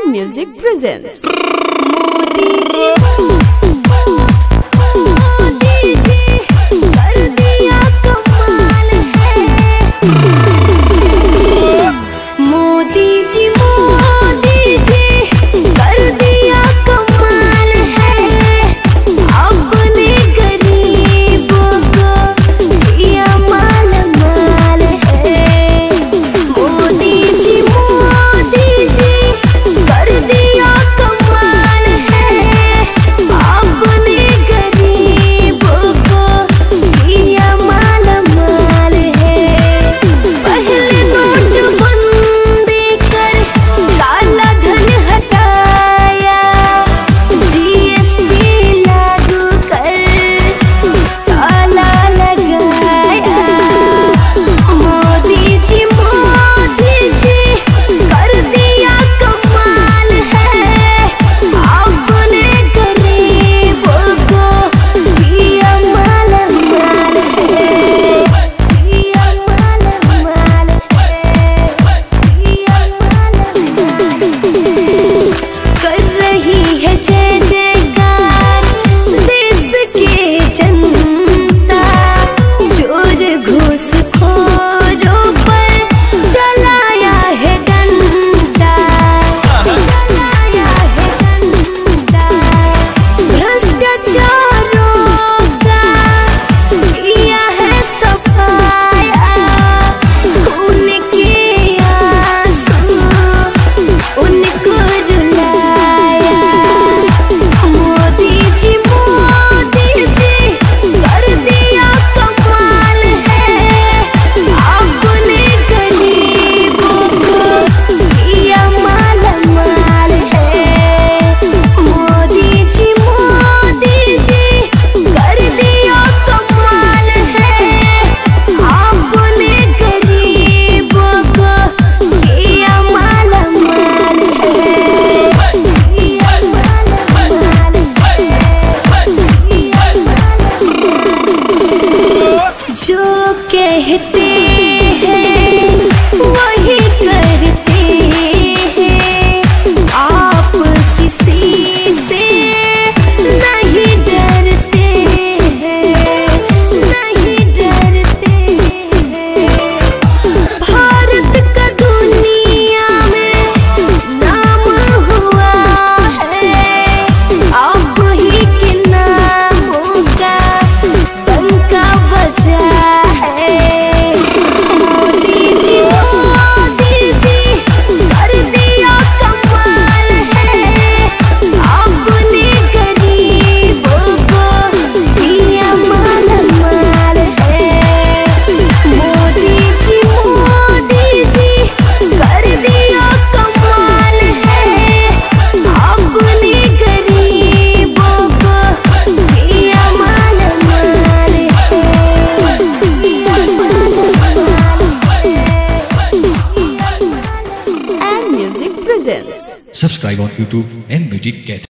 Music presents कहते हैं वही करते हैं, आप किसी से नहीं डरते हैं, नहीं डरते हैं। भारत का दुनिया में नाम हुआ है, आप ही के नामों का डंका बजा Subscribe on YouTube and Music Cassette.